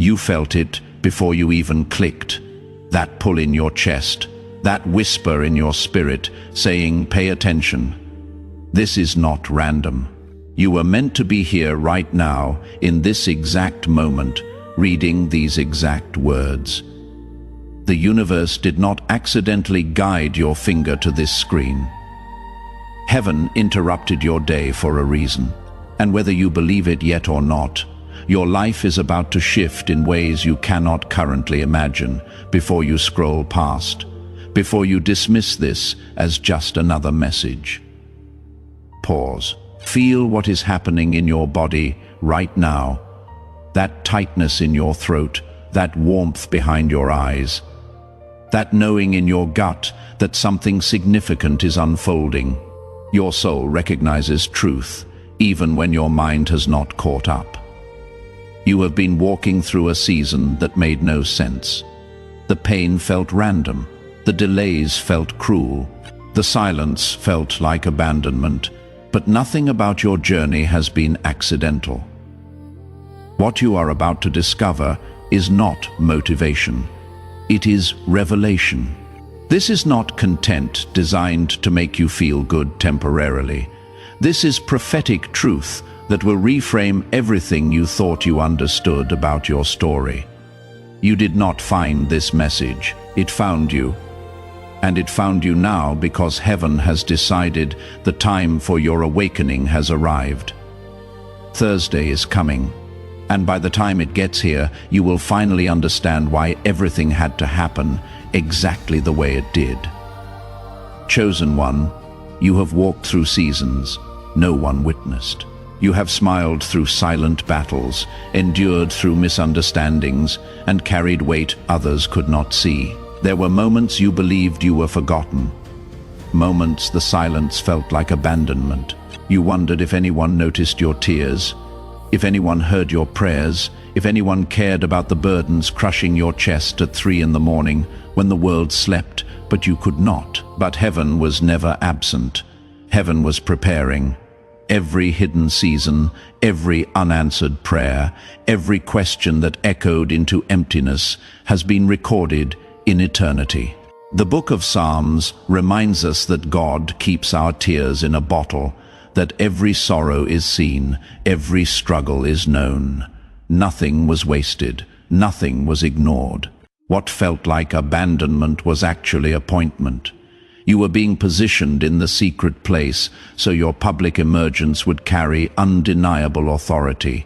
You felt it before you even clicked. That pull in your chest, that whisper in your spirit saying, "Pay attention." This is not random. You were meant to be here right now, in this exact moment, reading these exact words. The universe did not accidentally guide your finger to this screen. Heaven interrupted your day for a reason. And whether you believe it yet or not, your life is about to shift in ways you cannot currently imagine before you scroll past, before you dismiss this as just another message. Pause. Feel what is happening in your body right now. That tightness in your throat, that warmth behind your eyes, that knowing in your gut that something significant is unfolding. Your soul recognizes truth, even when your mind has not caught up. You have been walking through a season that made no sense. The pain felt random. The delays felt cruel. The silence felt like abandonment. But nothing about your journey has been accidental. What you are about to discover is not motivation. It is revelation. This is not content designed to make you feel good temporarily. This is prophetic truth that will reframe everything you thought you understood about your story. You did not find this message. It found you. And it found you now because heaven has decided the time for your awakening has arrived. Thursday is coming, and by the time it gets here, you will finally understand why everything had to happen exactly the way it did. Chosen one, you have walked through seasons no one witnessed. You have smiled through silent battles, endured through misunderstandings, and carried weight others could not see. There were moments you believed you were forgotten. Moments the silence felt like abandonment. You wondered if anyone noticed your tears, if anyone heard your prayers, if anyone cared about the burdens crushing your chest at 3 in the morning when the world slept, but you could not. But heaven was never absent. Heaven was preparing. Every hidden season, every unanswered prayer, every question that echoed into emptiness has been recorded in eternity. The Book of Psalms reminds us that God keeps our tears in a bottle, that every sorrow is seen, every struggle is known. Nothing was wasted, nothing was ignored. What felt like abandonment was actually appointment. You were being positioned in the secret place so your public emergence would carry undeniable authority.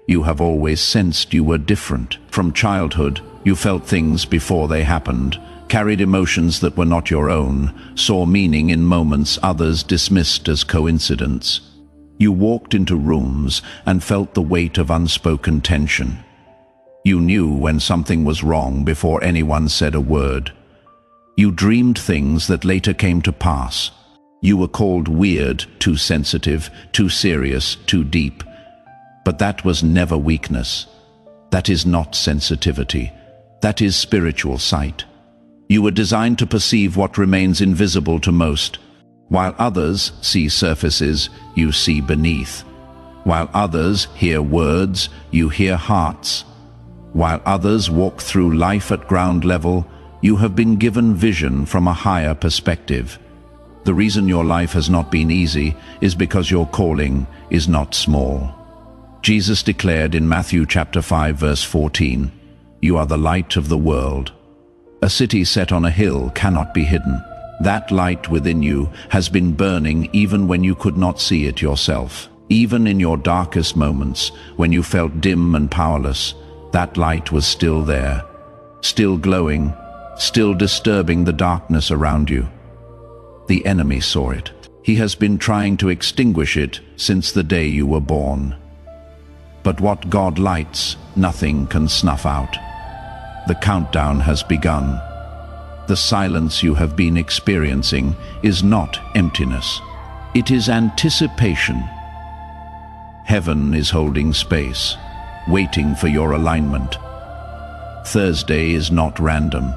You have always sensed you were different. From childhood, you felt things before they happened, carried emotions that were not your own, saw meaning in moments others dismissed as coincidence. You walked into rooms and felt the weight of unspoken tension. You knew when something was wrong before anyone said a word. You dreamed things that later came to pass. You were called weird, too sensitive, too serious, too deep. But that was never weakness. That is not sensitivity. That is spiritual sight. You were designed to perceive what remains invisible to most. While others see surfaces, you see beneath. While others hear words, you hear hearts. While others walk through life at ground level, you have been given vision from a higher perspective. The reason your life has not been easy is because your calling is not small. Jesus declared in Matthew chapter 5 verse 14, "You are the light of the world." A city set on a hill cannot be hidden. That light within you has been burning even when you could not see it yourself. Even in your darkest moments, when you felt dim and powerless, that light was still there, still glowing, still disturbing the darkness around you. The enemy saw it. He has been trying to extinguish it since the day you were born. But what God lights, nothing can snuff out. The countdown has begun. The silence you have been experiencing is not emptiness. It is anticipation. Heaven is holding space, waiting for your alignment. Thursday is not random.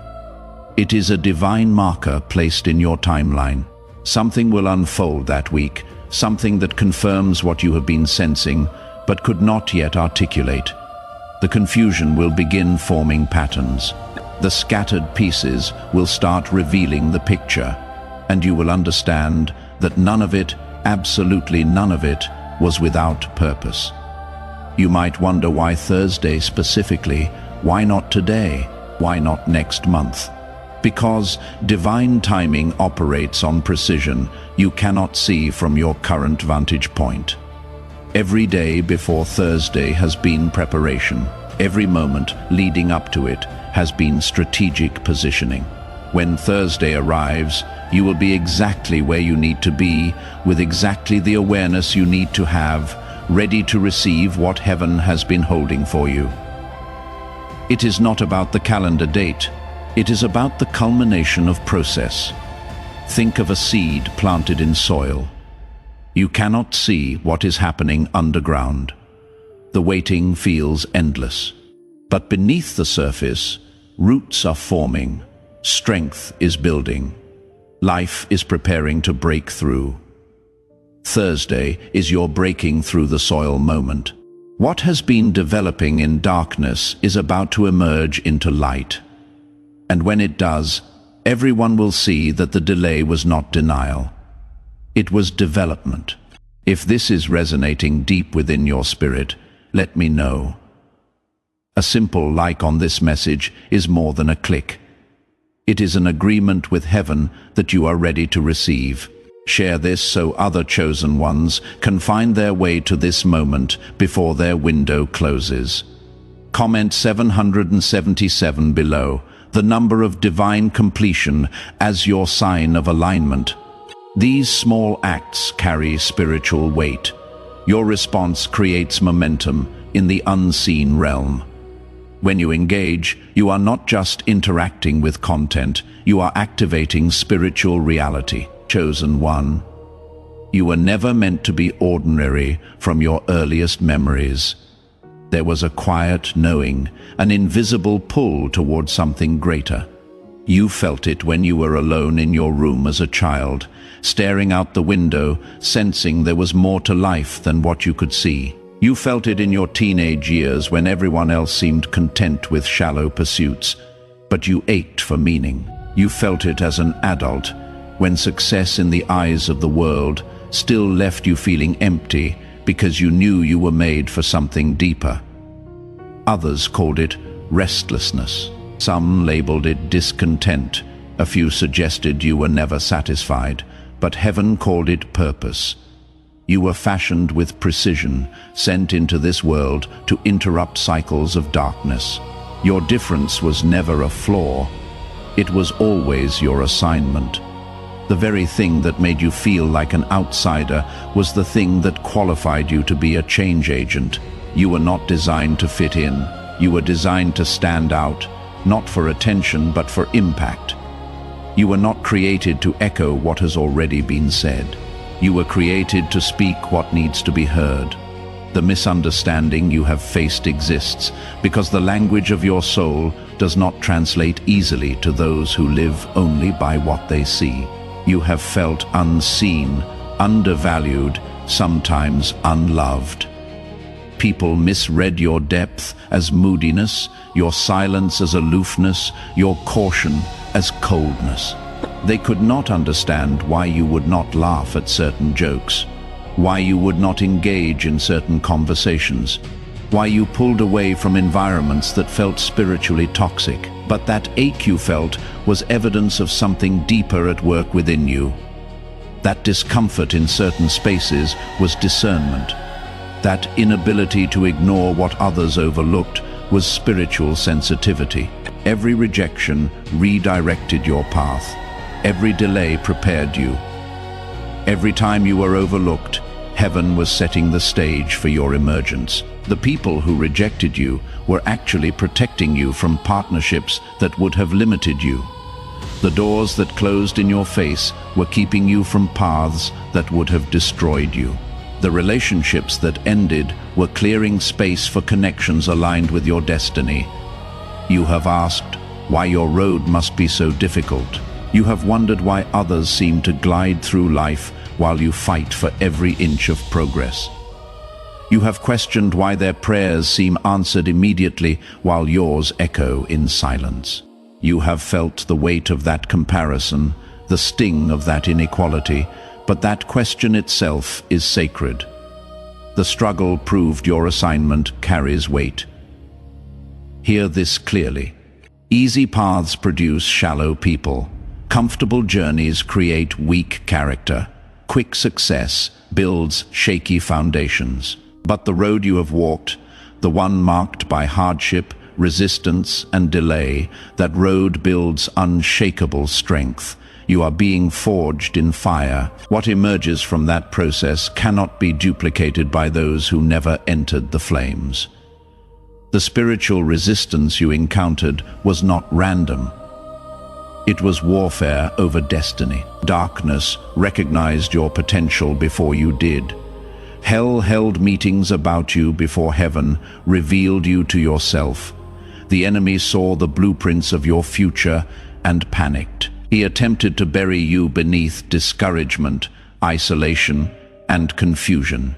It is a divine marker placed in your timeline. Something will unfold that week, something that confirms what you have been sensing, but could not yet articulate. The confusion will begin forming patterns. The scattered pieces will start revealing the picture, and you will understand that none of it, absolutely none of it, was without purpose. You might wonder why Thursday specifically, why not today, why not next month? Because divine timing operates on precision you cannot see from your current vantage point. Every day before Thursday has been preparation. Every moment leading up to it has been strategic positioning. When Thursday arrives, you will be exactly where you need to be, with exactly the awareness you need to have, ready to receive what heaven has been holding for you. It is not about the calendar date. It is about the culmination of process. Think of a seed planted in soil. You cannot see what is happening underground. The waiting feels endless. But beneath the surface, roots are forming, strength is building, life is preparing to break through. Thursday is your breaking through the soil moment. What has been developing in darkness is about to emerge into light. And when it does, everyone will see that the delay was not denial. It was development. If this is resonating deep within your spirit, let me know. A simple like on this message is more than a click. It is an agreement with heaven that you are ready to receive. Share this so other chosen ones can find their way to this moment before their window closes. Comment 777 below, the number of divine completion as your sign of alignment. These small acts carry spiritual weight. Your response creates momentum in the unseen realm. When you engage, you are not just interacting with content, you are activating spiritual reality. Chosen one, you were never meant to be ordinary from your earliest memories. There was a quiet knowing, an invisible pull toward something greater. You felt it when you were alone in your room as a child, staring out the window, sensing there was more to life than what you could see. You felt it in your teenage years when everyone else seemed content with shallow pursuits, but you ached for meaning. You felt it as an adult, when success in the eyes of the world still left you feeling empty because you knew you were made for something deeper. Others called it restlessness. Some labeled it discontent. A few suggested you were never satisfied, but heaven called it purpose. You were fashioned with precision, sent into this world to interrupt cycles of darkness. Your difference was never a flaw. It was always your assignment. The very thing that made you feel like an outsider was the thing that qualified you to be a change agent. You were not designed to fit in. You were designed to stand out, not for attention but for impact. You were not created to echo what has already been said. You were created to speak what needs to be heard. The misunderstanding you have faced exists because the language of your soul does not translate easily to those who live only by what they see. You have felt unseen, undervalued, sometimes unloved. People misread your depth as moodiness, your silence as aloofness, your caution as coldness. They could not understand why you would not laugh at certain jokes, why you would not engage in certain conversations, why you pulled away from environments that felt spiritually toxic. But that ache you felt was evidence of something deeper at work within you. That discomfort in certain spaces was discernment. That inability to ignore what others overlooked was spiritual sensitivity. Every rejection redirected your path. Every delay prepared you. Every time you were overlooked, heaven was setting the stage for your emergence. The people who rejected you were actually protecting you from partnerships that would have limited you. The doors that closed in your face were keeping you from paths that would have destroyed you. The relationships that ended were clearing space for connections aligned with your destiny. You have asked why your road must be so difficult. You have wondered why others seem to glide through life while you fight for every inch of progress. You have questioned why their prayers seem answered immediately while yours echo in silence. You have felt the weight of that comparison, the sting of that inequality, but that question itself is sacred. The struggle proved your assignment carries weight. Hear this clearly. Easy paths produce shallow people. Comfortable journeys create weak character. Quick success builds shaky foundations. But the road you have walked, the one marked by hardship, resistance, and delay, that road builds unshakable strength. You are being forged in fire. What emerges from that process cannot be duplicated by those who never entered the flames. The spiritual resistance you encountered was not random. It was warfare over destiny. Darkness recognized your potential before you did. Hell held meetings about you before heaven revealed you to yourself. The enemy saw the blueprints of your future and panicked. He attempted to bury you beneath discouragement, isolation, and confusion.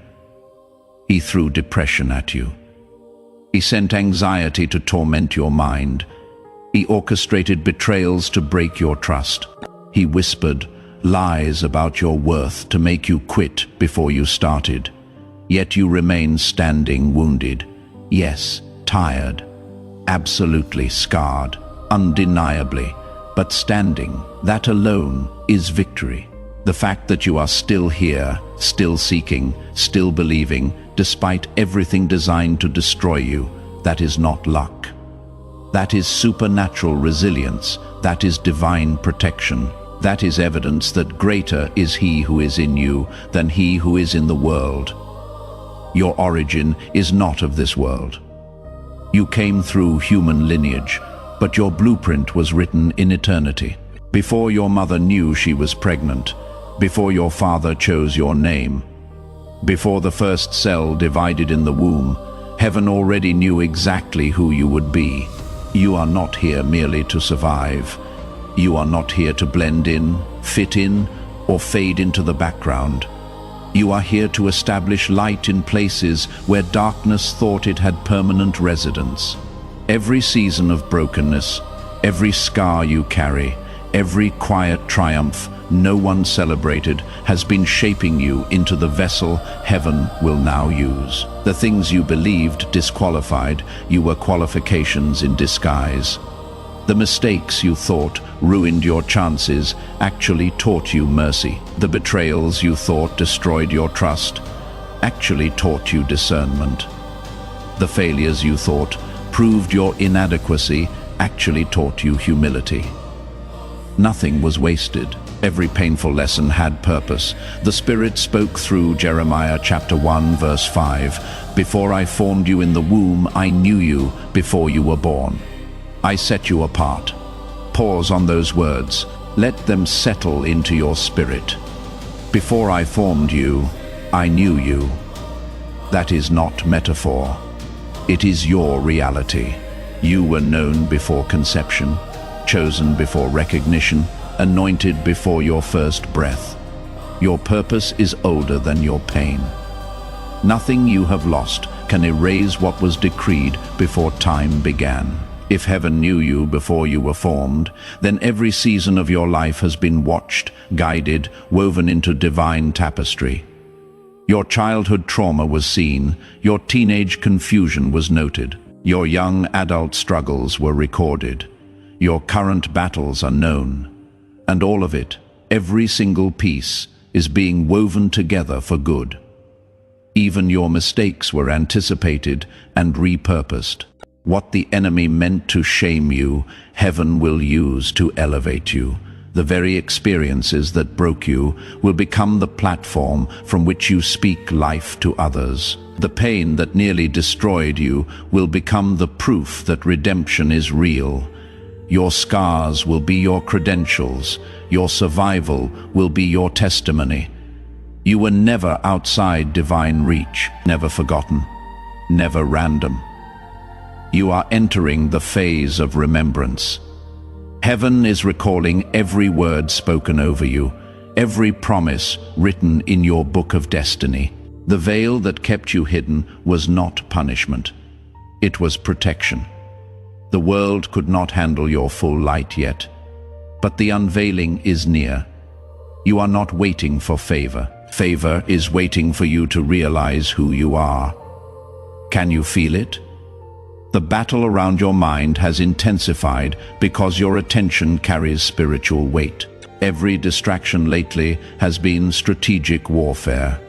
He threw depression at you. He sent anxiety to torment your mind. He orchestrated betrayals to break your trust. He whispered lies about your worth to make you quit before you started. Yet you remain standing, wounded. Yes, tired. Absolutely scarred. Undeniably. But standing, that alone is victory. The fact that you are still here, still seeking, still believing, despite everything designed to destroy you, that is not luck. That is supernatural resilience. That is divine protection. That is evidence that greater is He who is in you than he who is in the world. Your origin is not of this world. You came through human lineage, but your blueprint was written in eternity. Before your mother knew she was pregnant, before your father chose your name, before the first cell divided in the womb, heaven already knew exactly who you would be. You are not here merely to survive. You are not here to blend in, fit in, or fade into the background. You are here to establish light in places where darkness thought it had permanent residence. Every season of brokenness, every scar you carry, every quiet triumph no one celebrated has been shaping you into the vessel heaven will now use. The things you believed disqualified you were qualifications in disguise. The mistakes you thought ruined your chances actually taught you mercy. The betrayals you thought destroyed your trust actually taught you discernment. The failures you thought proved your inadequacy actually taught you humility. Nothing was wasted. Every painful lesson had purpose. The Spirit spoke through Jeremiah chapter 1 verse 5. Before I formed you in the womb, I knew you before you were born. I set you apart. Pause on those words. Let them settle into your spirit. Before I formed you, I knew you. That is not metaphor. It is your reality. You were known before conception, chosen before recognition, anointed before your first breath. Your purpose is older than your pain. Nothing you have lost can erase what was decreed before time began. If heaven knew you before you were formed, then every season of your life has been watched, guided, woven into divine tapestry. Your childhood trauma was seen, your teenage confusion was noted, your young adult struggles were recorded, your current battles are known. And all of it, every single piece, is being woven together for good. Even your mistakes were anticipated and repurposed. What the enemy meant to shame you, heaven will use to elevate you. The very experiences that broke you will become the platform from which you speak life to others. The pain that nearly destroyed you will become the proof that redemption is real. Your scars will be your credentials. Your survival will be your testimony. You were never outside divine reach, never forgotten, never random. You are entering the phase of remembrance. Heaven is recalling every word spoken over you, every promise written in your book of destiny. The veil that kept you hidden was not punishment. It was protection. The world could not handle your full light yet, but the unveiling is near. You are not waiting for favor. Favor is waiting for you to realize who you are. Can you feel it? The battle around your mind has intensified because your attention carries spiritual weight. Every distraction lately has been strategic warfare.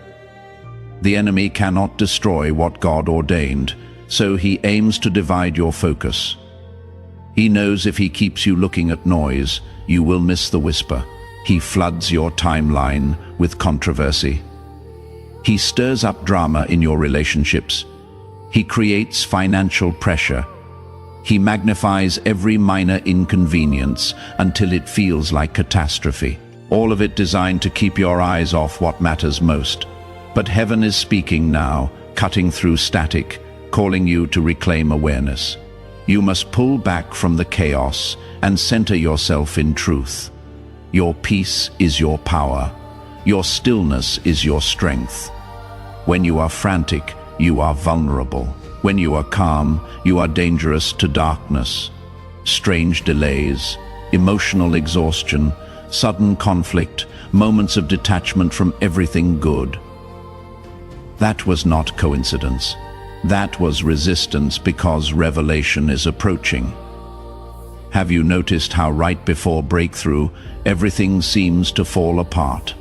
The enemy cannot destroy what God ordained, so he aims to divide your focus. He knows if he keeps you looking at noise, you will miss the whisper. He floods your timeline with controversy. He stirs up drama in your relationships. He creates financial pressure. He magnifies every minor inconvenience until it feels like catastrophe. All of it designed to keep your eyes off what matters most. But heaven is speaking now, cutting through static, calling you to reclaim awareness. You must pull back from the chaos and center yourself in truth. Your peace is your power. Your stillness is your strength. When you are frantic, you are vulnerable. When you are calm, you are dangerous to darkness. Strange delays, emotional exhaustion, sudden conflict, moments of detachment from everything good. That was not coincidence. That was resistance because revelation is approaching. Have you noticed how right before breakthrough, everything seems to fall apart?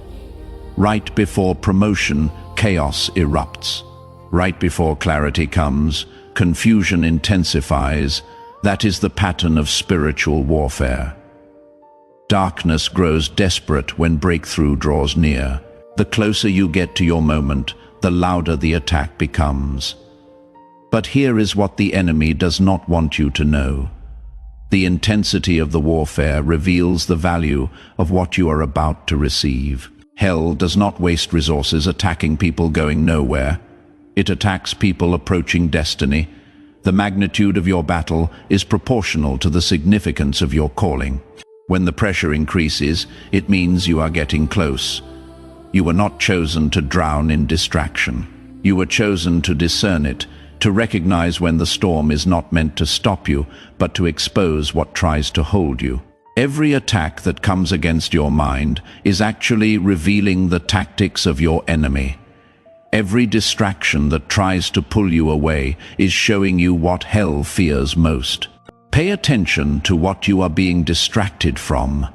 Right before promotion, chaos erupts. Right before clarity comes, confusion intensifies. That is the pattern of spiritual warfare. Darkness grows desperate when breakthrough draws near. The closer you get to your moment, the louder the attack becomes. But here is what the enemy does not want you to know. The intensity of the warfare reveals the value of what you are about to receive. Hell does not waste resources attacking people going nowhere. It attacks people approaching destiny. The magnitude of your battle is proportional to the significance of your calling. When the pressure increases, it means you are getting close. You were not chosen to drown in distraction. You were chosen to discern it, to recognize when the storm is not meant to stop you, but to expose what tries to hold you. Every attack that comes against your mind is actually revealing the tactics of your enemy. Every distraction that tries to pull you away is showing you what hell fears most. Pay attention to what you are being distracted from.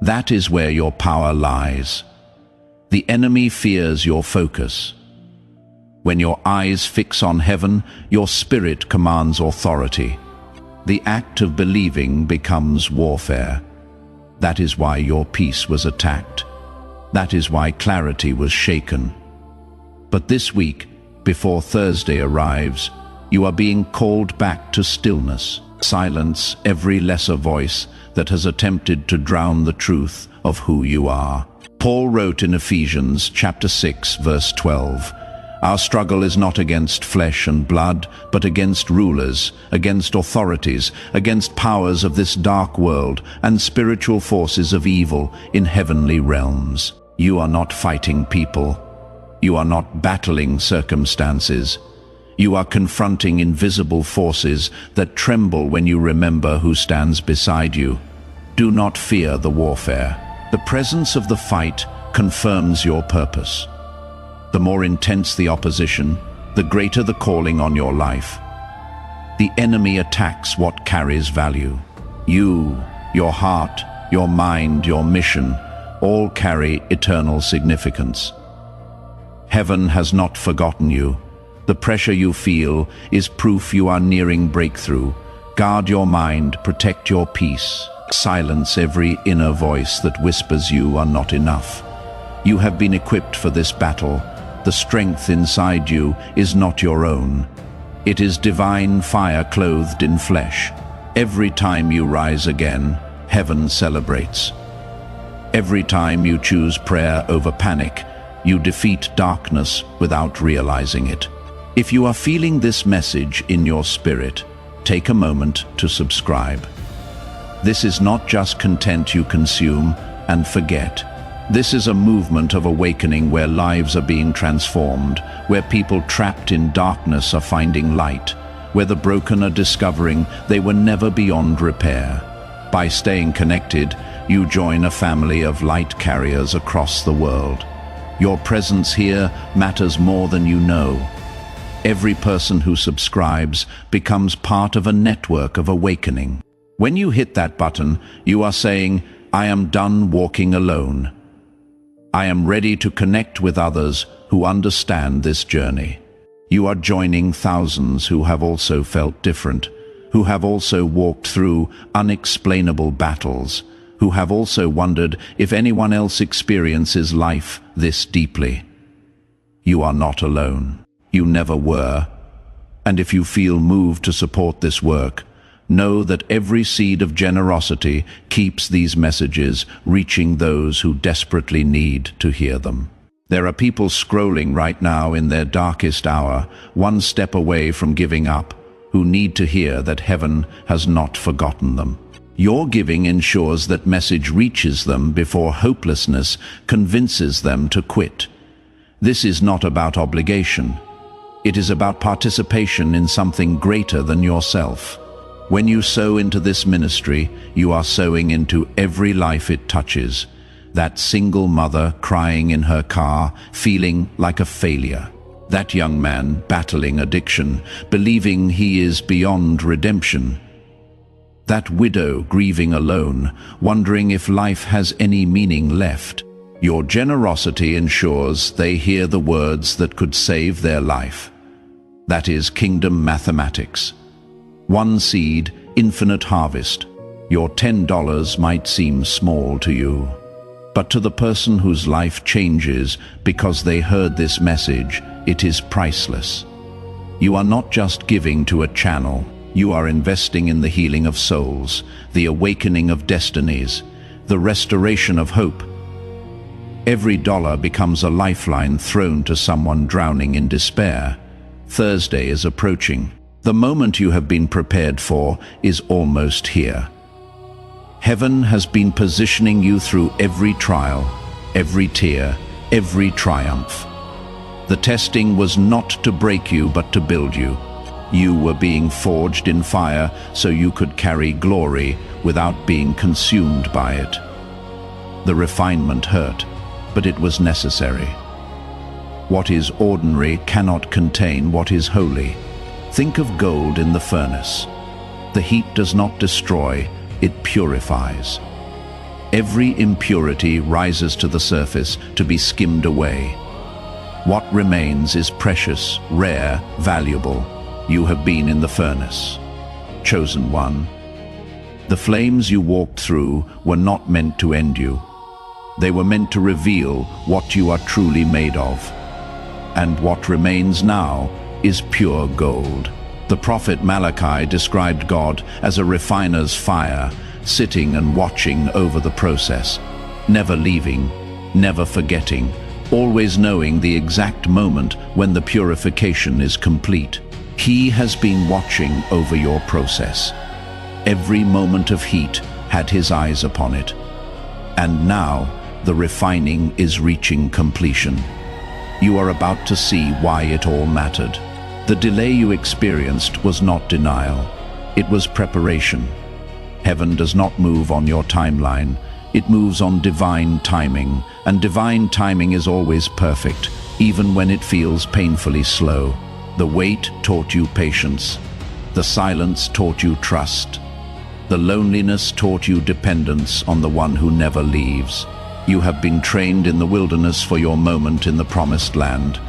That is where your power lies. The enemy fears your focus. When your eyes fix on heaven, your spirit commands authority. The act of believing becomes warfare. That is why your peace was attacked. That is why clarity was shaken. But this week, before Thursday arrives, you are being called back to stillness. Silence every lesser voice that has attempted to drown the truth of who you are. Paul wrote in Ephesians chapter 6, verse 12, "Our struggle is not against flesh and blood, but against rulers, against authorities, against powers of this dark world, and spiritual forces of evil in heavenly realms." You are not fighting people. You are not battling circumstances. You are confronting invisible forces that tremble when you remember who stands beside you. Do not fear the warfare. The presence of the fight confirms your purpose. The more intense the opposition, the greater the calling on your life. The enemy attacks what carries value. You, your heart, your mind, your mission, all carry eternal significance. Heaven has not forgotten you. The pressure you feel is proof you are nearing breakthrough. Guard your mind, protect your peace. Silence every inner voice that whispers you are not enough. You have been equipped for this battle. The strength inside you is not your own. It is divine fire clothed in flesh. Every time you rise again, heaven celebrates. Every time you choose prayer over panic, you defeat darkness without realizing it. If you are feeling this message in your spirit, take a moment to subscribe. This is not just content you consume and forget. This is a movement of awakening where lives are being transformed, where people trapped in darkness are finding light, where the broken are discovering they were never beyond repair. By staying connected, you join a family of light carriers across the world. Your presence here matters more than you know. Every person who subscribes becomes part of a network of awakening. When you hit that button, you are saying, "I am done walking alone. I am ready to connect with others who understand this journey." You are joining thousands who have also felt different, who have also walked through unexplainable battles, who have also wondered if anyone else experiences life this deeply. You are not alone. You never were. And if you feel moved to support this work, know that every seed of generosity keeps these messages reaching those who desperately need to hear them. There are people scrolling right now in their darkest hour, one step away from giving up, who need to hear that heaven has not forgotten them. Your giving ensures that message reaches them before hopelessness convinces them to quit. This is not about obligation. It is about participation in something greater than yourself. When you sow into this ministry, you are sowing into every life it touches. That single mother crying in her car, feeling like a failure. That young man battling addiction, believing he is beyond redemption. That widow grieving alone, wondering if life has any meaning left. Your generosity ensures they hear the words that could save their life. That is kingdom mathematics. One seed, infinite harvest. Your $10 might seem small to you, but to the person whose life changes because they heard this message, it is priceless. You are not just giving to a channel, you are investing in the healing of souls, the awakening of destinies, the restoration of hope. Every dollar becomes a lifeline thrown to someone drowning in despair. Thursday is approaching. The moment you have been prepared for is almost here. Heaven has been positioning you through every trial, every tear, every triumph. The testing was not to break you but to build you. You were being forged in fire so you could carry glory without being consumed by it. The refinement hurt, but it was necessary. What is ordinary cannot contain what is holy. Think of gold in the furnace. The heat does not destroy, it purifies. Every impurity rises to the surface to be skimmed away. What remains is precious, rare, valuable. You have been in the furnace. Chosen one. The flames you walked through were not meant to end you. They were meant to reveal what you are truly made of. And what remains now is pure gold. The prophet Malachi described God as a refiner's fire, sitting and watching over the process, never leaving, never forgetting, always knowing the exact moment when the purification is complete. He has been watching over your process. Every moment of heat had his eyes upon it. And now the refining is reaching completion. You are about to see why it all mattered. The delay you experienced was not denial. It was preparation. Heaven does not move on your timeline. It moves on divine timing, and divine timing is always perfect, even when it feels painfully slow. The wait taught you patience. The silence taught you trust. The loneliness taught you dependence on the one who never leaves. You have been trained in the wilderness for your moment in the promised land.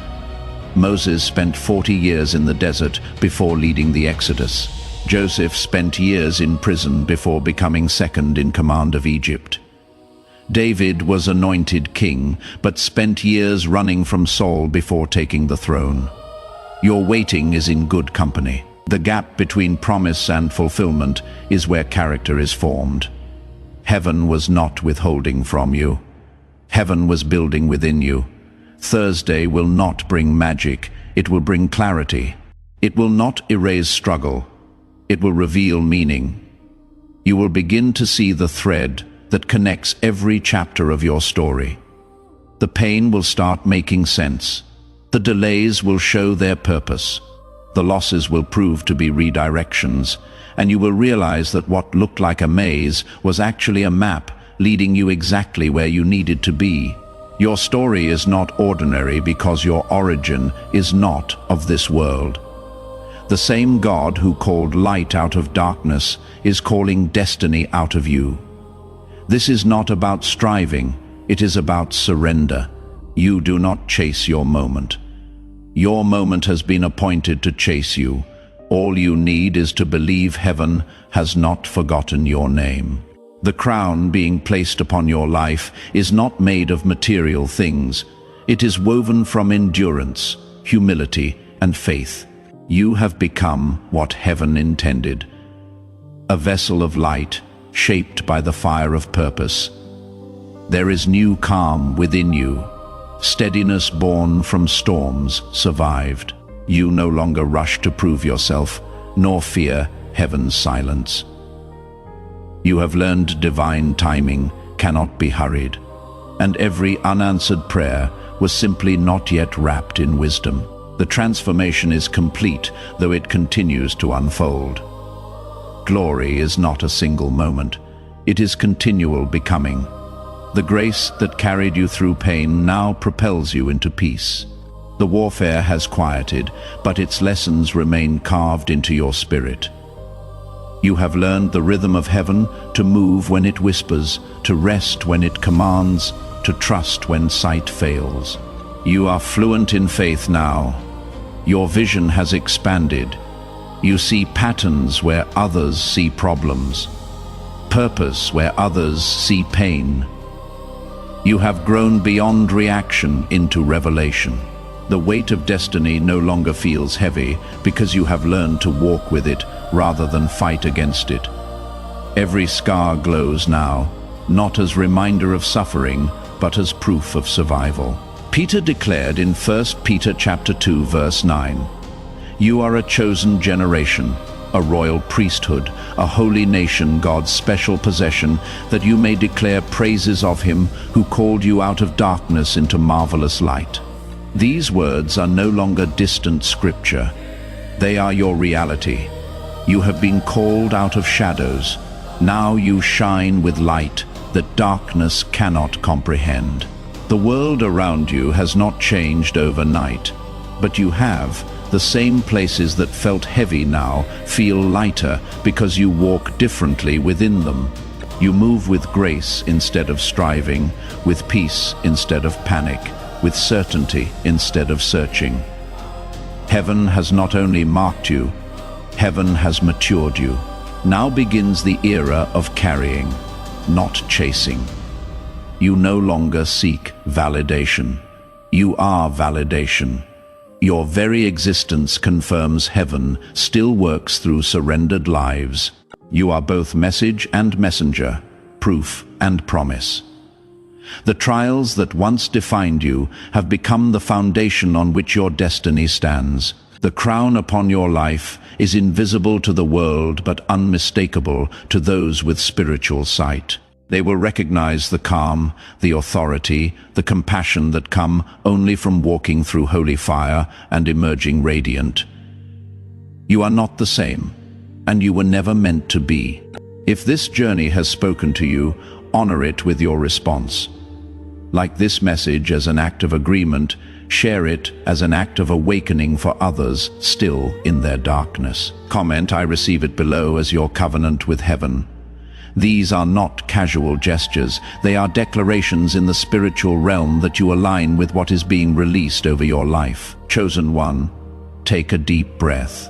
Moses spent 40 years in the desert before leading the Exodus. Joseph spent years in prison before becoming second in command of Egypt. David was anointed king, but spent years running from Saul before taking the throne. Your waiting is in good company. The gap between promise and fulfillment is where character is formed. Heaven was not withholding from you. Heaven was building within you. Thursday will not bring magic, it will bring clarity. It will not erase struggle, it will reveal meaning. You will begin to see the thread that connects every chapter of your story. The pain will start making sense. The delays will show their purpose. The losses will prove to be redirections, and you will realize that what looked like a maze was actually a map leading you exactly where you needed to be. Your story is not ordinary because your origin is not of this world. The same God who called light out of darkness is calling destiny out of you. This is not about striving, it is about surrender. You do not chase your moment. Your moment has been appointed to chase you. All you need is to believe heaven has not forgotten your name. The crown being placed upon your life is not made of material things. It is woven from endurance, humility, and faith. You have become what heaven intended. A vessel of light, shaped by the fire of purpose. There is new calm within you. Steadiness born from storms survived. You no longer rush to prove yourself, nor fear heaven's silence. You have learned divine timing cannot be hurried, and every unanswered prayer was simply not yet wrapped in wisdom. The transformation is complete, though it continues to unfold. Glory is not a single moment. It is continual becoming. The grace that carried you through pain now propels you into peace. The warfare has quieted, but its lessons remain carved into your spirit. You have learned the rhythm of heaven, to move when it whispers, to rest when it commands, to trust when sight fails. You are fluent in faith now. Your vision has expanded. You see patterns where others see problems, purpose where others see pain. You have grown beyond reaction into revelation. The weight of destiny no longer feels heavy because you have learned to walk with it rather than fight against it. Every scar glows now, not as reminder of suffering, but as proof of survival. Peter declared in 1 Peter chapter 2, verse 9, "You are a chosen generation, a royal priesthood, a holy nation, God's special possession, that you may declare praises of him who called you out of darkness into marvelous light." These words are no longer distant scripture. They are your reality. You have been called out of shadows. Now you shine with light that darkness cannot comprehend. The world around you has not changed overnight, but you have. The same places that felt heavy now feel lighter because you walk differently within them. You move with grace instead of striving, with peace instead of panic, with certainty instead of searching. Heaven has not only marked you, heaven has matured you. Now begins the era of carrying, not chasing. You no longer seek validation. You are validation. Your very existence confirms heaven still works through surrendered lives. You are both message and messenger, proof and promise. The trials that once defined you have become the foundation on which your destiny stands. The crown upon your life is invisible to the world but unmistakable to those with spiritual sight. They will recognize the calm, the authority, the compassion that come only from walking through holy fire and emerging radiant. You are not the same, and you were never meant to be. If this journey has spoken to you, honor it with your response. Like this message as an act of agreement, share it as an act of awakening for others still in their darkness. Comment, "I receive it below," as your covenant with heaven. These are not casual gestures. They are declarations in the spiritual realm that you align with what is being released over your life. Chosen one, take a deep breath.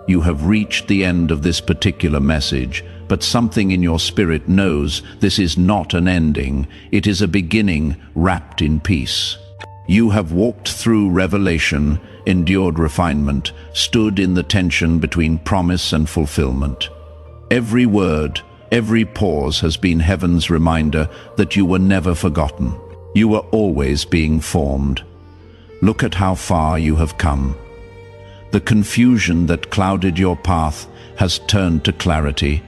You have reached the end of this particular message, but something in your spirit knows this is not an ending. It is a beginning wrapped in peace. You have walked through revelation, endured refinement, stood in the tension between promise and fulfillment. Every word, every pause has been heaven's reminder that you were never forgotten. You were always being formed. Look at how far you have come. The confusion that clouded your path has turned to clarity.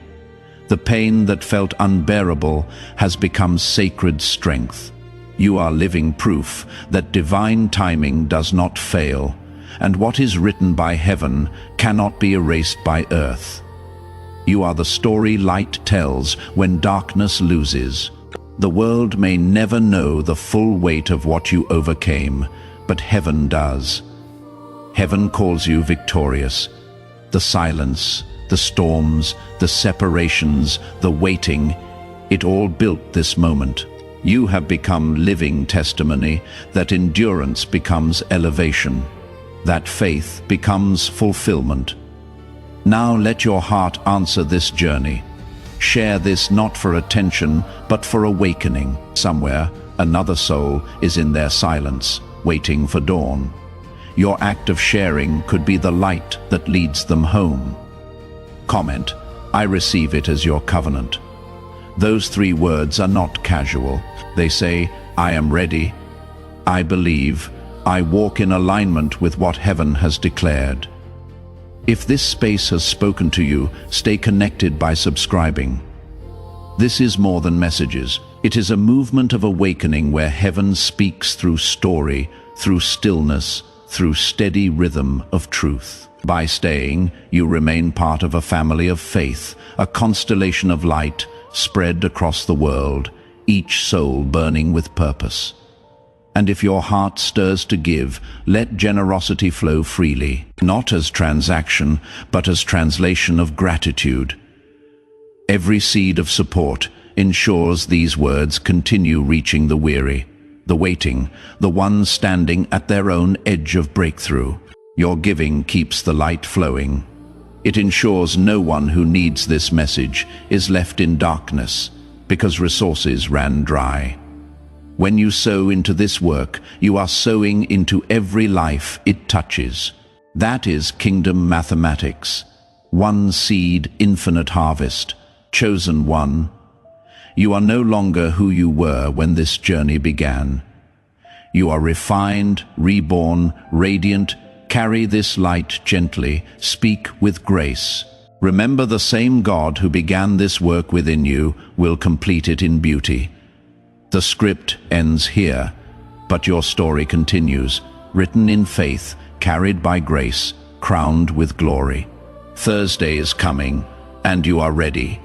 The pain that felt unbearable has become sacred strength. You are living proof that divine timing does not fail, and what is written by heaven cannot be erased by earth. You are the story light tells when darkness loses. The world may never know the full weight of what you overcame, but heaven does. Heaven calls you victorious. The silence, the storms, the separations, the waiting, it all built this moment. You have become living testimony that endurance becomes elevation, that faith becomes fulfillment. Now let your heart answer this journey. Share this not for attention, but for awakening. Somewhere, another soul is in their silence, waiting for dawn. Your act of sharing could be the light that leads them home. Comment, I receive it as your covenant. Those 3 words are not casual. They say, I am ready, I believe, I walk in alignment with what heaven has declared. If this space has spoken to you, stay connected by subscribing. This is more than messages. It is a movement of awakening where heaven speaks through story, through stillness, through steady rhythm of truth. By staying, you remain part of a family of faith, a constellation of light spread across the world, each soul burning with purpose. And if your heart stirs to give, let generosity flow freely, not as transaction, but as translation of gratitude. Every seed of support ensures these words continue reaching the weary, the waiting, the ones standing at their own edge of breakthrough. Your giving keeps the light flowing. It ensures no one who needs this message is left in darkness, because resources ran dry. When you sow into this work, you are sowing into every life it touches. That is kingdom mathematics. One seed, infinite harvest. Chosen one. You are no longer who you were when this journey began. You are refined, reborn, radiant. Carry this light gently. Speak with grace. Remember, the same God who began this work within you will complete it in beauty. The script ends here, but your story continues, written in faith, carried by grace, crowned with glory. Thursday is coming, and you are ready.